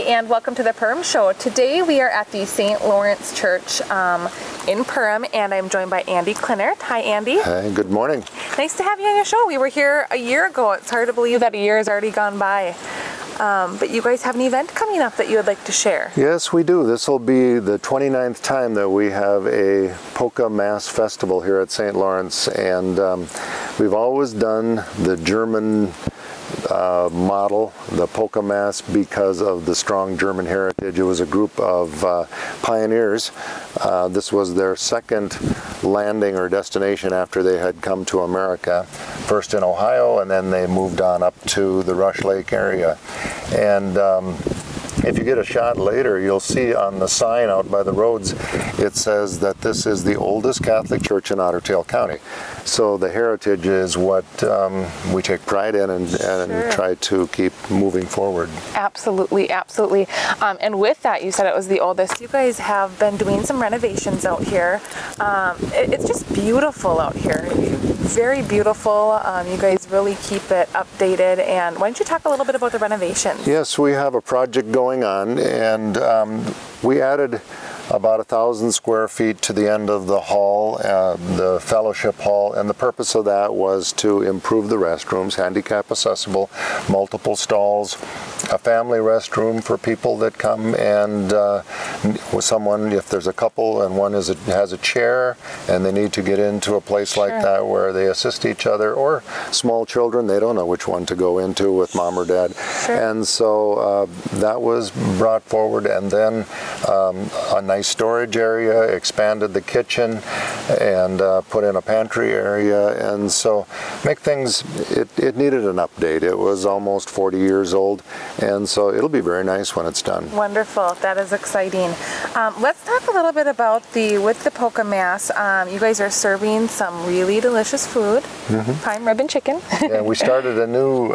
and welcome to the Perham Show. Today we are at the St. Lawrence Church in Perham, and I'm joined by Andy Klinert. Hi, Andy. Hi, good morning. Nice to have you on your show. We were here a year ago. It's hard to believe that a year has already gone by. But you guys have an event coming up that you would like to share. Yes, we do. This will be the 29th time that we have a polka mass festival here at St. Lawrence, and we've always done the German model, the polka mass, because of the strong German heritage. It was a group of pioneers. This was their second landing or destination after they had come to America, first in Ohio, and then they moved on up to the Rush Lake area. And if you get a shot later, you'll see on the sign out by the roads, it says that this is the oldest Catholic church in Otter Tail County. So the heritage is what we take pride in and Sure. try to keep moving forward. Absolutely, absolutely. And with that, you said it was the oldest. You guys have been doing some renovations out here. It's just beautiful out here. Very beautiful. You guys really keep it updated. And why don't you talk a little bit about the renovations? Yes, we have a project going on, and we added about 1,000 square feet to the end of the hall, the fellowship hall, and the purpose of that was to improve the restrooms, handicap accessible, multiple stalls, a family restroom for people that come, and with someone, if there's a couple and one has a chair and they need to get into a place like that where they assist each other, or small children, they don't know which one to go into with mom or dad. And so that was brought forward, and then a nice storage area, expanded the kitchen, and put in a pantry area, and so make things, it needed an update. It was almost 40 years old, and so it'll be very nice when it's done. Wonderful. That is exciting. Let's talk a little bit about with the polka mass. You guys are serving some really delicious food, prime rib and chicken. Yeah, we started a new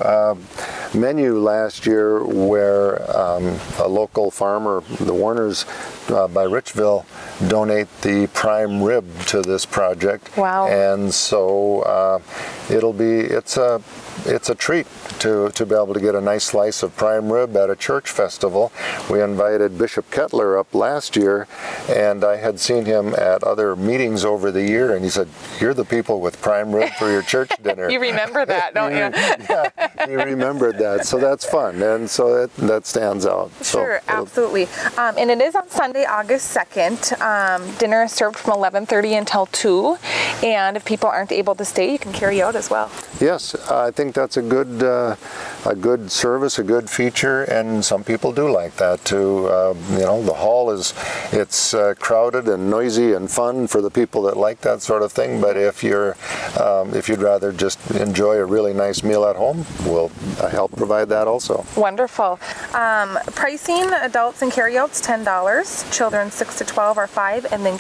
menu last year where a local farmer, the Warners by Richville, donate the prime rib to this project. Wow. And so it's a treat to be able to get a nice slice of prime rib at a church festival. We invited Bishop Kettler up last year, and I had seen him at other meetings over the year, and he said, "You're the people with prime rib for your church dinner." You remember that, don't you? Yeah, he remembered that, so that's fun, and so that stands out. Sure, absolutely. And it is on Sunday, August 2nd. Dinner is served from 11:30 until 2, and if people aren't able to stay, you can carry out as well. Yes, I think that's a good service, a good feature, and some people do like that too. You know, the hall it's crowded and noisy and fun for the people that like that sort of thing. But if you'd rather just enjoy a really nice meal at home, we'll help provide that also. Wonderful. Pricing: adults and carryouts $10, children 6 to 12 are $5, and then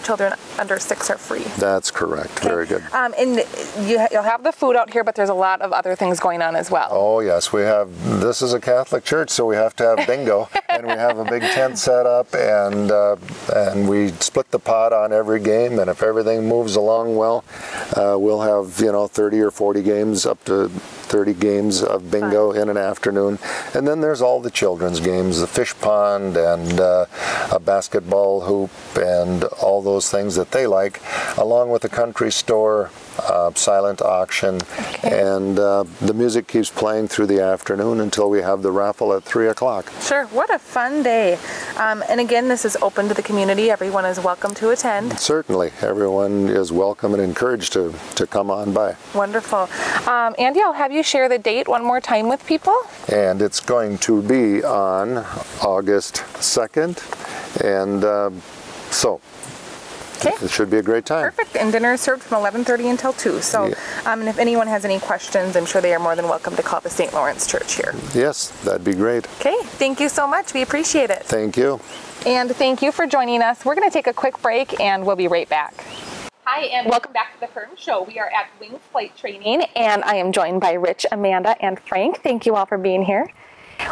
children under 6 are free. That's correct. Okay. Very good. And you'll have the food out here, but there's a lot of other things going on as well. Oh yes, we have. This is a Catholic church, so we have to have bingo, and we have a big tent set up, and we split the pot on every game. And if everything moves along well, we'll have 30 or 40 games, up to 30 games of bingo in an afternoon. And then there's all the children's games, the fish pond and a basketball hoop and all those things that they like, along with the country store, silent auction, and the music keeps playing through the afternoon until we have the raffle at 3 o'clock. Sure, what a fun day. And again, this is open to the community. Everyone is welcome to attend. Certainly, everyone is welcome and encouraged to come on by. Wonderful. Andy, I'll have you share the date one more time with people. And it's going to be on August 2nd, and so it should be a great time. Perfect. And dinner is served from 11:30 until 2. So, and if anyone has any questions, I'm sure they are more than welcome to call the St. Lawrence Church here. Yes, that'd be great. Okay. Thank you so much. We appreciate it. Thank you. And thank you for joining us. We're going to take a quick break, and we'll be right back. Hi, and welcome back to the Perham Show. We are at Wings Flight Training, and I am joined by Rich, Amanda, and Frank. Thank you all for being here.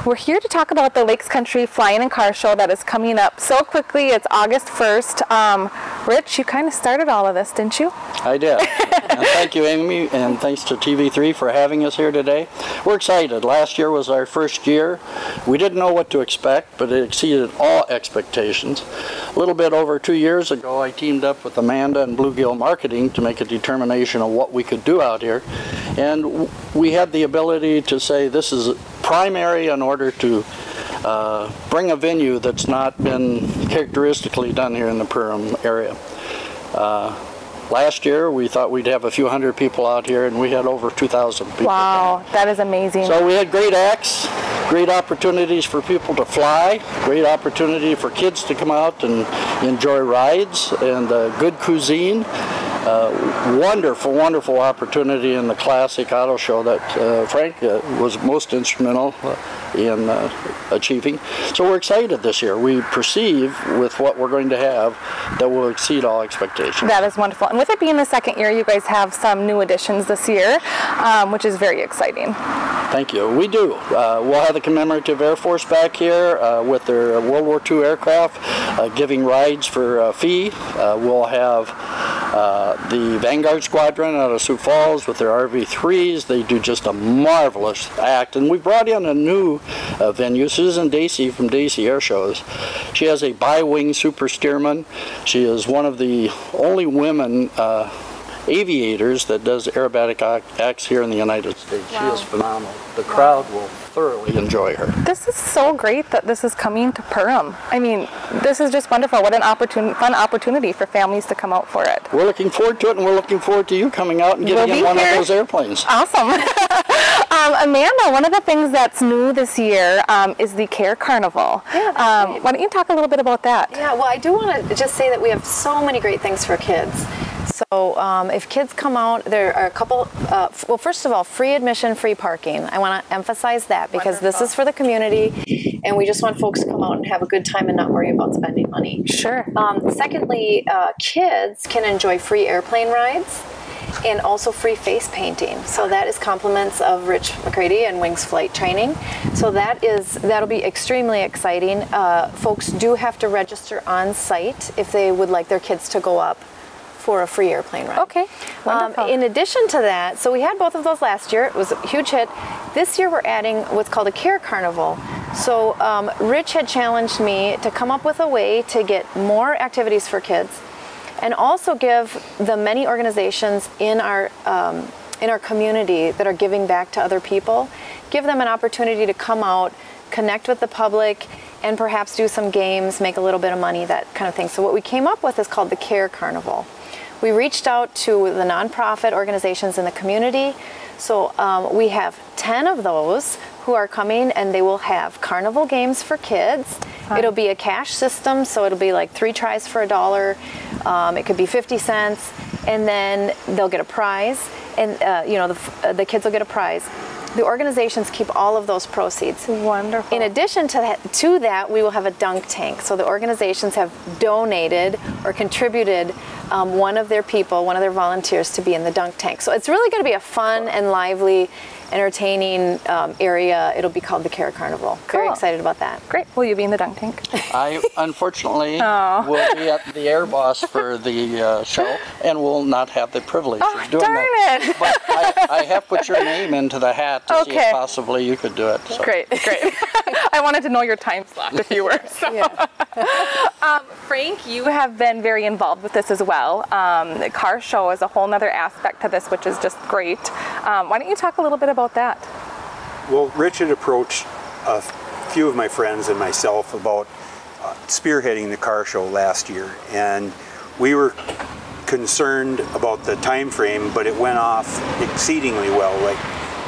We're here to talk about the Lakes Country Flying and Car Show that is coming up so quickly. It's August 1st. Rich, you kind of started all of this, didn't you? I did. And thank you, Amy, and thanks to TV3 for having us here today. We're excited. Last year was our first year. We didn't know what to expect, but it exceeded all expectations. A little bit over 2 years ago, I teamed up with Amanda and Bluegill Marketing to make a determination of what we could do out here. And we had the ability to say this is primary in order to bring a venue that's not been characteristically done here in the Perham area. Last year we thought we'd have a few hundred people out here, and we had over 2,000 people. Wow, that is amazing. So we had great acts, great opportunities for people to fly, great opportunity for kids to come out and enjoy rides, and good cuisine. Wonderful, wonderful opportunity in the classic auto show that Frank was most instrumental in achieving. So we're excited this year. We perceive with what we're going to have that will exceed all expectations. That is wonderful. And with it being the second year, you guys have some new additions this year, which is very exciting. Thank you. We do. We'll have the Commemorative Air Force back here with their World War II aircraft giving rides for a fee. We'll have the Vanguard Squadron out of Sioux Falls with their RV-3s. They do just a marvelous act. And we brought in a new venue, Susan Dacey from Dacey Air Shows. She has a bi-wing super steerman. She is one of the only women aviators that does aerobatic acts here in the United States. Wow. She is phenomenal. The crowd will thoroughly enjoy her. This is so great that this is coming to Perham. I mean, this is just wonderful. What an fun opportunity for families to come out for it. We're looking forward to it, and we're looking forward to you coming out and getting in one of those airplanes. Awesome. Amanda, one of the things that's new this year is the Care Carnival. Yeah, why don't you talk a little bit about that? Yeah, well, I do want to just say that we have so many great things for kids. So if kids come out, there are a couple, well, first of all, free admission, free parking. I want to emphasize that because this is for the community, and we just want folks to come out and have a good time and not worry about spending money. Sure. Secondly, kids can enjoy free airplane rides and also free face painting. So that is compliments of Rich McCready and Wings Flight Training. So that'll be extremely exciting. Folks do have to register on site if they would like their kids to go up for a free airplane ride. Okay, wonderful. In addition to that, so we had both of those last year. It was a huge hit. This year we're adding what's called a Care Carnival. So Rich had challenged me to come up with a way to get more activities for kids and also give the many organizations in our community that are giving back to other people, give them an opportunity to come out, connect with the public, and perhaps do some games, make a little bit of money, that kind of thing. So what we came up with is called the Care Carnival. We reached out to the nonprofit organizations in the community. So we have 10 of those who are coming, and they will have carnival games for kids. Fun. It'll be a cash system, so it'll be like 3 tries for $1. It could be 50 cents, and then they'll get a prize, and the kids will get a prize. The organizations keep all of those proceeds. Wonderful. In addition to that, we will have a dunk tank. So the organizations have donated or contributed one of their people, one of their volunteers, to be in the dunk tank. So it's really going to be a fun and lively, entertaining area. It'll be called the Care Carnival. Cool. Very excited about that. Great. Will you be in the dunk tank? I unfortunately will be at the Air Boss for the show and will not have the privilege of doing that. Darn it! But I have put your name into the hat to see if possibly you could do it. So. Great. I wanted to know your time slot if you were. So. Yeah. Frank, you have been very involved with this as well. The car show is a whole nother aspect to this, which is just great. Why don't you talk a little bit about that? Well, Rich had approached a few of my friends and myself about spearheading the car show last year, and we were concerned about the time frame, but it went off exceedingly well, like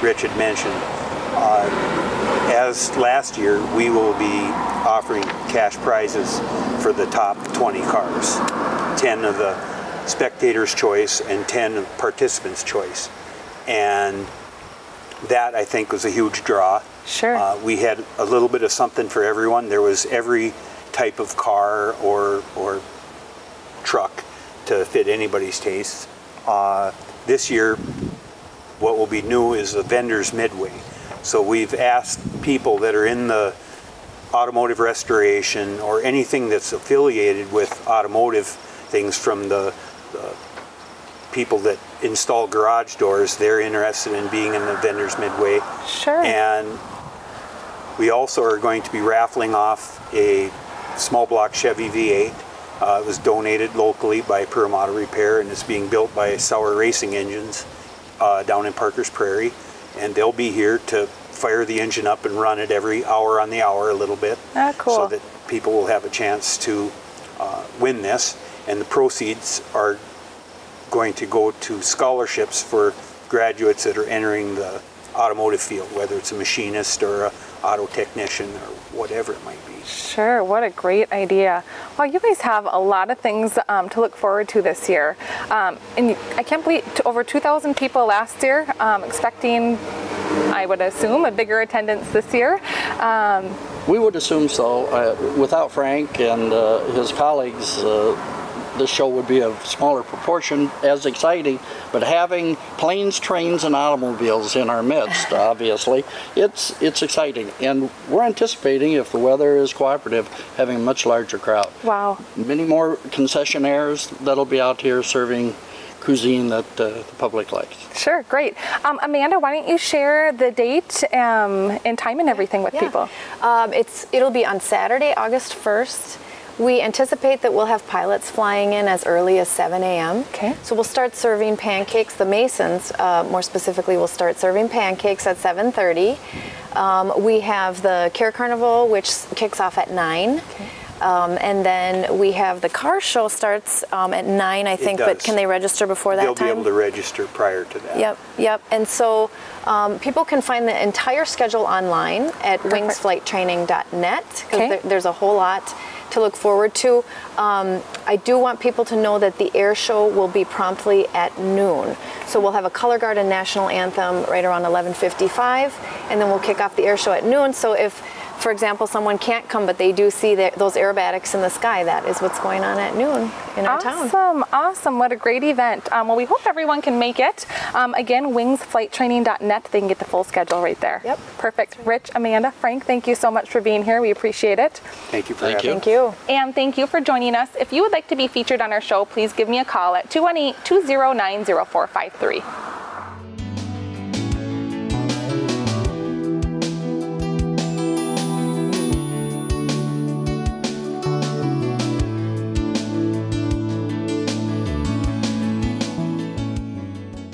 Rich had mentioned. As last year, we will be offering cash prizes for the top 20 cars, 10 of the spectators' choice and 10 of participants' choice. And that, I think, was a huge draw. Sure. We had a little bit of something for everyone. There was every type of car or truck to fit anybody's taste. This year, what will be new is the vendor's midway. So we've asked people that are in the automotive restoration or anything that's affiliated with automotive things, from the people that install garage doors, they're interested in being in the vendors midway. Sure. And we also are going to be raffling off a small block Chevy V8. It was donated locally by Perham Auto Repair, and it's being built by Sauer Racing Engines down in Parker's Prairie. And they'll be here to fire the engine up and run it every hour on the hour a little bit. Ah, cool. So that people will have a chance to win this. And the proceeds are going to go to scholarships for graduates that are entering the automotive field, whether it's a machinist or a auto technician or whatever it might be. Sure, what a great idea. Well, you guys have a lot of things to look forward to this year. And I can't believe over 2,000 people last year, expecting, I would assume, a bigger attendance this year. We would assume so. Without Frank and his colleagues, this show would be a smaller proportion, as exciting, but having planes, trains, and automobiles in our midst, obviously, it's exciting. And we're anticipating, if the weather is cooperative, having a much larger crowd. Wow. Many more concessionaires that'll be out here serving cuisine that the public likes. Sure, great. Amanda, why don't you share the date and time and everything with people? It'll be on Saturday, August 1st. We anticipate that we'll have pilots flying in as early as 7 a.m. Okay. So we'll start serving pancakes. The Masons, more specifically, will start serving pancakes at 7:30. We have the Care Carnival, which kicks off at 9. Okay. And then we have the car show starts at 9, I think, but can they register before that time? They'll be able to register prior to that. Yep. And so people can find the entire schedule online at wingsflighttraining.net, because there's a whole lot to look forward to. I do want people to know that the air show will be promptly at noon. So we'll have a color guard and national anthem right around 11:55, and then we'll kick off the air show at noon. So if, for example, someone can't come, but they do see those aerobatics in the sky, that is what's going on at noon in our town. Awesome. What a great event. Well, we hope everyone can make it. Again, wingsflighttraining.net. They can get the full schedule right there. Yep. Perfect. Rich, Amanda, Frank, thank you so much for being here. We appreciate it. Thank you for having us. Thank you. And thank you for joining us. If you would like to be featured on our show, please give me a call at 218-209-0453.